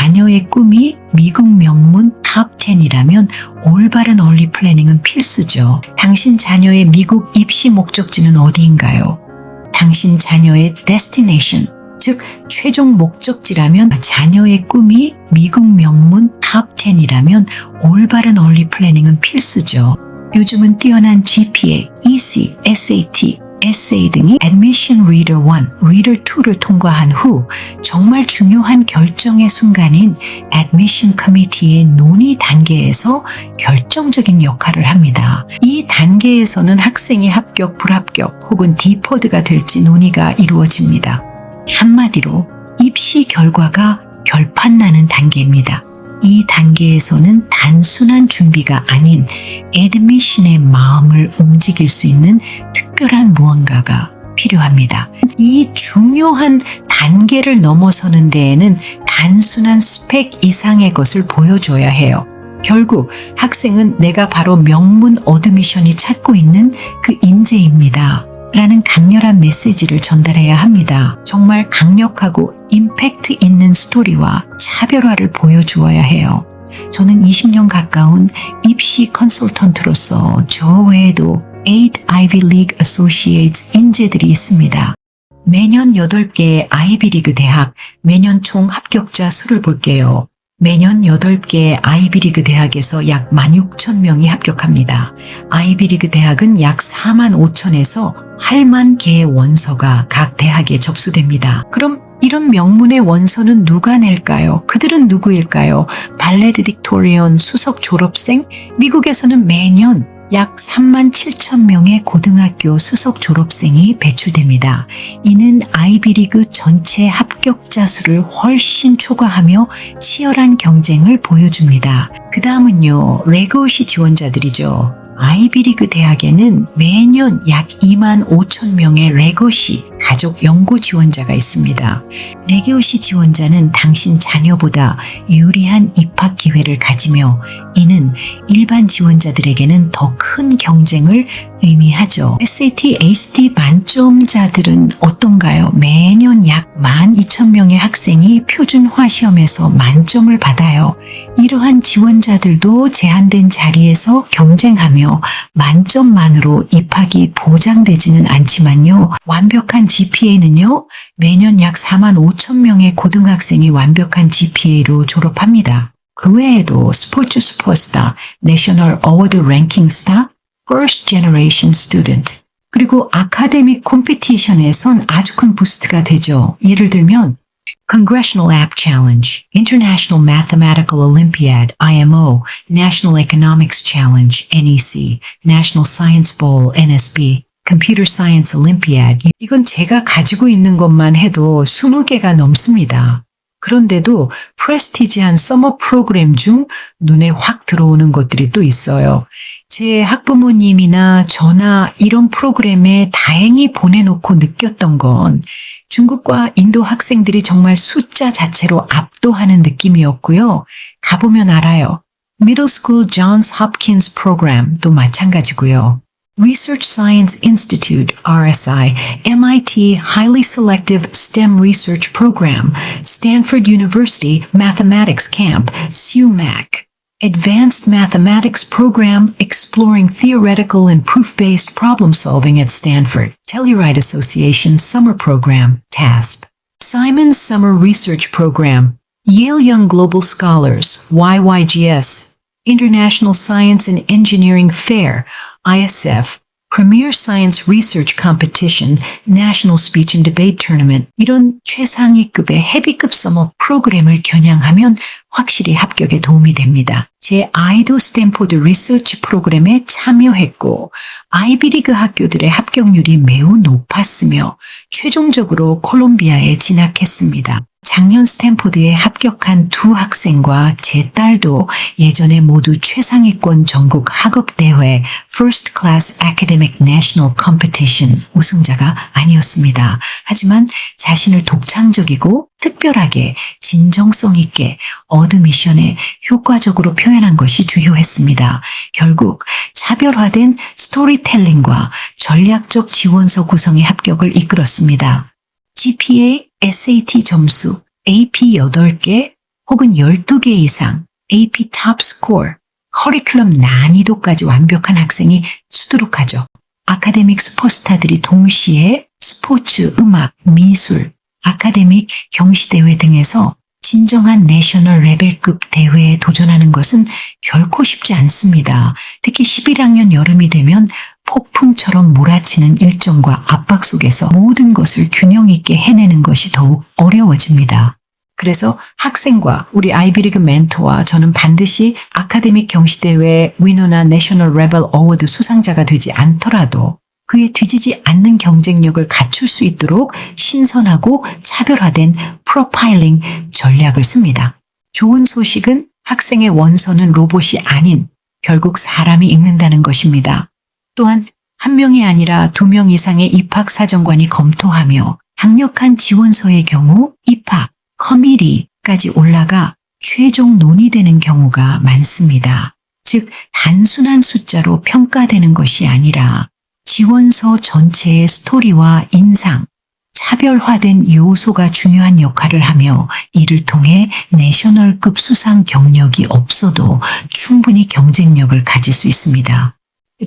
자녀의 꿈이 미국 명문 탑 10이라면 올바른 얼리 플래닝은 필수죠. 당신 자녀의 미국 입시 목적지는 어디인가요? 당신 자녀의 destination, 즉 최종 목적지라면 자녀의 꿈이 미국 명문 탑 10이라면 올바른 얼리 플래닝은 필수죠. 요즘은 뛰어난 GPA, EC, SAT, essay 등이 Admission Reader 1, Reader 2를 통과한 후 정말 중요한 결정의 순간인 Admission Committee의 논의 단계에서 결정적인 역할을 합니다. 이 단계에서는 학생이 합격, 불합격 혹은 디퍼드가 될지 논의가 이루어집니다. 한마디로 입시 결과가 결판나는 단계입니다. 이 단계에서는 단순한 준비가 아닌 애드미션의 마음을 움직일 수 있는 특별한 무언가가 필요합니다. 이 중요한 단계를 넘어서는 데에는 단순한 스펙 이상의 것을 보여줘야 해요. 결국 학생은 내가 바로 명문 어드미션이 찾고 있는 그 인재입니다. 라는 강렬한 메시지를 전달해야 합니다. 정말 강력하고 임팩트 있는 스토리와 차별화를 보여주어야 해요. 저는 20년 가까운 입시 컨설턴트로서 저 외에도 8 Ivy League Associates 인재들이 있습니다. 매년 8개의 아이비리그 대학, 매년 총 합격자 수를 볼게요. 매년 8개의 아이비리그 대학에서 약 16,000명이 합격합니다. 아이비리그 대학은 약 45,000에서 8만 개의 원서가 각 대학에 접수됩니다. 그럼 이런 명문의 원서는 누가 낼까요? 그들은 누구일까요? 발레디딕토리언 수석 졸업생? 미국에서는 매년 약 37,000명의 고등학교 수석 졸업생이 배출됩니다. 이는 아이비리그 전체 합격자 수를 훨씬 초과하며 치열한 경쟁을 보여줍니다. 그 다음은요, 레고시 지원자들이죠. 아이비리그 대학에는 매년 약 25,000명의 레고시 가족 연구 지원자가 있습니다. 레고시 지원자는 당신 자녀보다 유리한 입학 기회를 가지며 이는 일반 지원자들에게는 더 큰 경쟁을 의미하죠. SAT, ACT 만점자들은 어떤가요? 매년 약 12,000명의 학생이 표준화 시험에서 만점을 받아요. 이러한 지원자들도 제한된 자리에서 경쟁하며 만점만으로 입학이 보장되지는 않지만요. 완벽한 GPA는요. 매년 약 45,000명의 고등학생이 완벽한 GPA로 졸업합니다. 그 외에도 스포츠 슈퍼스타, 내셔널 어워드 랭킹 스타, First Generation Student, 그리고 아카데믹 컴피티션에선 아주 큰 부스트가 되죠. 예를 들면 Congressional App Challenge, International Mathematical Olympiad, IMO, National Economics Challenge, NEC, National Science Bowl, NSB, Computer Science Olympiad. 이건 제가 가지고 있는 것만 해도 20개가 넘습니다. 그런데도 프레스티지한 서머 프로그램 중 눈에 확 들어오는 것들이 또 있어요. 제 학부모님이나 저나 이런 프로그램에 다행히 보내놓고 느꼈던 건 중국과 인도 학생들이 정말 숫자 자체로 압도하는 느낌이었고요. 가보면 알아요. Middle School Johns Hopkins 프로그램도 마찬가지고요. Research Science Institute, RSI, MIT Highly Selective STEM Research Program, Stanford University Mathematics Camp, SUMAC, Advanced Mathematics Program Exploring Theoretical and Proof-Based Problem Solving at Stanford, Telluride Association Summer Program, TASP, Simons Summer Research Program, Yale Young Global Scholars, YYGS, International Science and Engineering Fair, ISF, Premier Science Research Competition, National Speech and Debate Tournament, 이런 최상위급의 헤비급 서머 프로그램을 겨냥하면 확실히 합격에 도움이 됩니다. 제 아이도 스탠포드 리서치 프로그램에 참여했고 아이비리그 학교들의 합격률이 매우 높았으며 최종적으로 콜롬비아에 진학했습니다. 작년 스탠포드에 합격한 두 학생과 제 딸도 예전에 모두 최상위권 전국 학업대회 First Class Academic National Competition 우승자가 아니었습니다. 하지만 자신을 독창적이고 특별하게 진정성 있게 어드미션에 효과적으로 표현한 것이 주요했습니다. 결국 차별화된 스토리텔링과 전략적 지원서 구성의 합격을 이끌었습니다. GPA, SAT 점수, AP 8개 혹은 12개 이상 AP Top Score, 커리큘럼 난이도까지 완벽한 학생이 수두룩하죠. 아카데믹 슈퍼스타들이 동시에 스포츠, 음악, 미술, 아카데믹, 경시대회 등에서 진정한 내셔널 레벨급 대회에 도전하는 것은 결코 쉽지 않습니다. 특히 11학년 여름이 되면 폭풍처럼 몰아치는 일정과 압박 속에서 모든 것을 균형 있게 해내는 것이 더욱 어려워집니다. 그래서 학생과 우리 아이비리그 멘토와 저는 반드시 아카데믹 경시대회 위너나 내셔널 레벨 어워드 수상자가 되지 않더라도 그에 뒤지지 않는 경쟁력을 갖출 수 있도록 신선하고 차별화된 프로파일링 전략을 씁니다. 좋은 소식은 학생의 원서는 로봇이 아닌 결국 사람이 읽는다는 것입니다. 또한 한 명이 아니라 2명 이상의 입학사정관이 검토하며 강력한 지원서의 경우 입학, 커미티까지 올라가 최종 논의되는 경우가 많습니다. 즉, 단순한 숫자로 평가되는 것이 아니라 지원서 전체의 스토리와 인상, 차별화된 요소가 중요한 역할을 하며 이를 통해 내셔널급 수상 경력이 없어도 충분히 경쟁력을 가질 수 있습니다.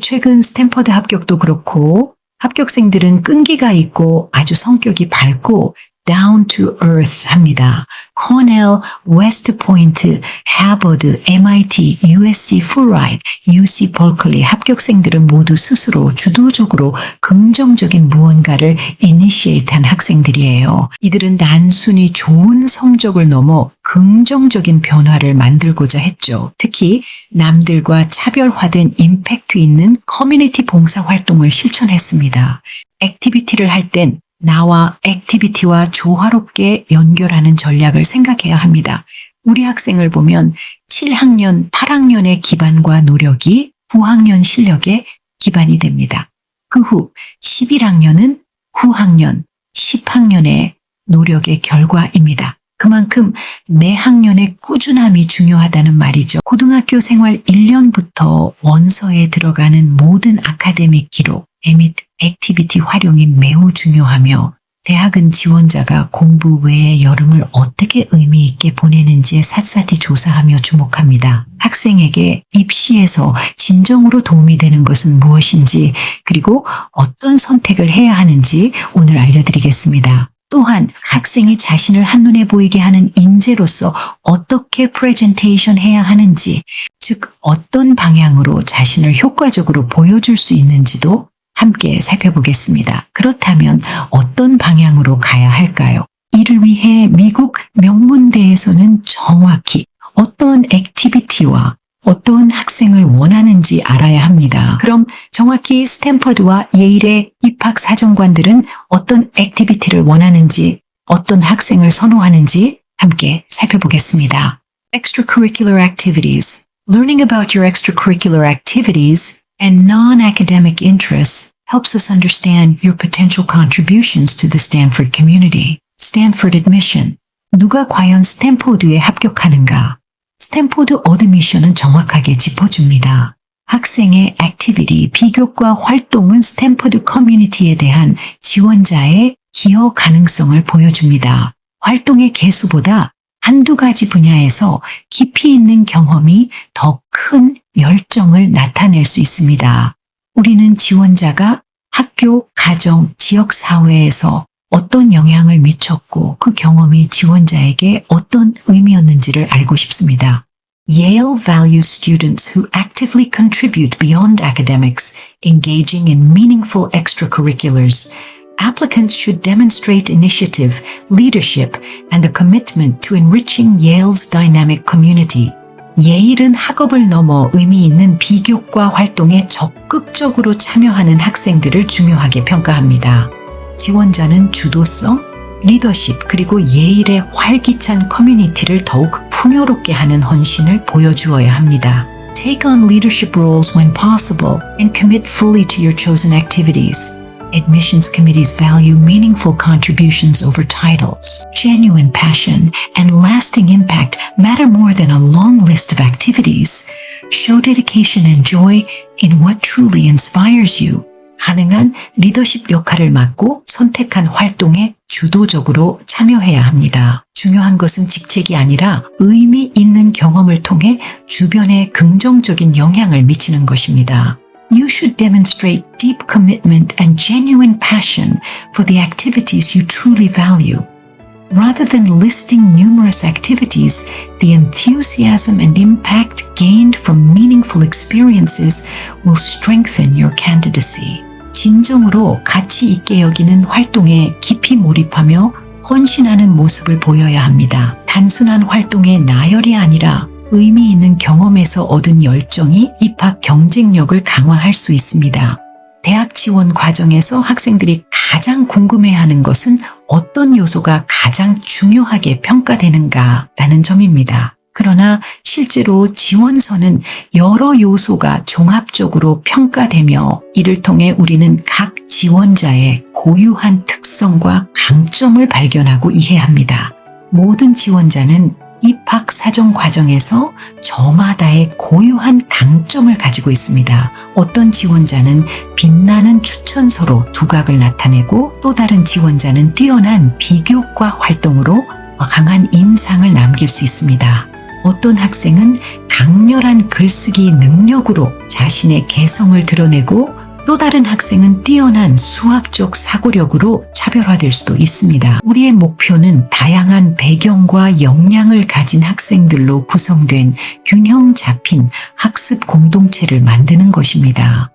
최근 스탠퍼드 합격도 그렇고 합격생들은 끈기가 있고 아주 성격이 밝고 down to earth 합니다. 코넬, 웨스트 포인트, 하버드, MIT, USC 풀라이트, UC 버클리 합격생들은 모두 스스로 주도적으로 긍정적인 무언가를 이니시에이트한 학생들이에요. 이들은 단순히 좋은 성적을 넘어 긍정적인 변화를 만들고자 했죠. 특히 남들과 차별화된 임팩트 있는 커뮤니티 봉사활동을 실천했습니다. 액티비티를 할 땐 나와 액티비티와 조화롭게 연결하는 전략을 생각해야 합니다. 우리 학생을 보면 7학년, 8학년의 기반과 노력이 9학년 실력의 기반이 됩니다. 그 후 11학년은 9학년, 10학년의 노력의 결과입니다. 그만큼 매 학년의 꾸준함이 중요하다는 말이죠. 고등학교 생활 1년부터 원서에 들어가는 모든 아카데믹 기록, 및 액티비티 활용이 매우 중요하며 대학은 지원자가 공부 외의 여름을 어떻게 의미 있게 보내는지에 샅샅이 조사하며 주목합니다. 학생에게 입시에서 진정으로 도움이 되는 것은 무엇인지 그리고 어떤 선택을 해야 하는지 오늘 알려드리겠습니다. 또한 학생이 자신을 한눈에 보이게 하는 인재로서 어떻게 프레젠테이션 해야 하는지, 즉 어떤 방향으로 자신을 효과적으로 보여줄 수 있는지도 함께 살펴보겠습니다. 그렇다면 어떤 방향으로 가야 할까요? 이를 위해 미국 명문대에서는 정확히 어떤 액티비티와 어떤 학생을 원하는지 알아야 합니다. 그럼 정확히 스탠퍼드와 예일의 입학 사정관들은 어떤 액티비티를 원하는지, 어떤 학생을 선호하는지 함께 살펴보겠습니다. Extracurricular activities. Learning about your extracurricular activities and non-academic interests helps us understand your potential contributions to the Stanford community. Stanford admission. 누가 과연 스탠포드에 합격하는가? 스탠포드 어드미션은 정확하게 짚어줍니다. 학생의 액티비티, 비교과 활동은 스탠포드 커뮤니티에 대한 지원자의 기여 가능성을 보여줍니다. 활동의 개수보다 한두 가지 분야에서 깊이 있는 경험이 더 큰 열정을 나타낼 수 있습니다. 우리는 지원자가 학교, 가정, 지역사회에서 어떤 영향을 미쳤고 그 경험이 지원자에게 어떤 의미였는지를 알고 싶습니다. Yale values students who actively contribute beyond academics, engaging in meaningful extracurriculars. Applicants should demonstrate initiative, leadership, and a commitment to enriching Yale's dynamic community. 예일은 학업을 넘어 의미 있는 비교과 활동에 적극적으로 참여하는 학생들을 중요하게 평가합니다. 지원자는 주도성, 리더십 그리고 예일의 활기찬 커뮤니티를 더욱 풍요롭게 하는 헌신을 보여주어야 합니다. Take on leadership roles when possible and commit fully to your chosen activities. Admissions committees value meaningful contributions over titles. Genuine passion and lasting impact matter more than a long list of activities. Show dedication and joy in what truly inspires you. 가능한 리더십 역할을 맡고 선택한 활동에 주도적으로 참여해야 합니다. 중요한 것은 직책이 아니라 의미 있는 경험을 통해 주변에 긍정적인 영향을 미치는 것입니다. You should demonstrate deep commitment and genuine passion for the activities you truly value. Rather than listing numerous activities, the enthusiasm and impact gained from meaningful experiences will strengthen your candidacy. 진정으로 가치 있게 여기는 활동에 깊이 몰입하며 헌신하는 모습을 보여야 합니다. 단순한 활동의 나열이 아니라 의미 있는 경험에서 얻은 열정이 입학 경쟁력을 강화할 수 있습니다. 대학 지원 과정에서 학생들이 가장 궁금해하는 것은 어떤 요소가 가장 중요하게 평가되는가라는 점입니다. 그러나 실제로 지원서는 여러 요소가 종합적으로 평가되며 이를 통해 우리는 각 지원자의 고유한 특성과 강점을 발견하고 이해합니다. 모든 지원자는 입학 사정 과정에서 저마다의 고유한 강점을 가지고 있습니다. 어떤 지원자는 빛나는 추천서로 두각을 나타내고 또 다른 지원자는 뛰어난 비교과 활동으로 강한 인상을 남길 수 있습니다. 어떤 학생은 강렬한 글쓰기 능력으로 자신의 개성을 드러내고 또 다른 학생은 뛰어난 수학적 사고력으로 차별화될 수도 있습니다. 우리의 목표는 다양한 배경과 역량을 가진 학생들로 구성된 균형 잡힌 학습 공동체를 만드는 것입니다.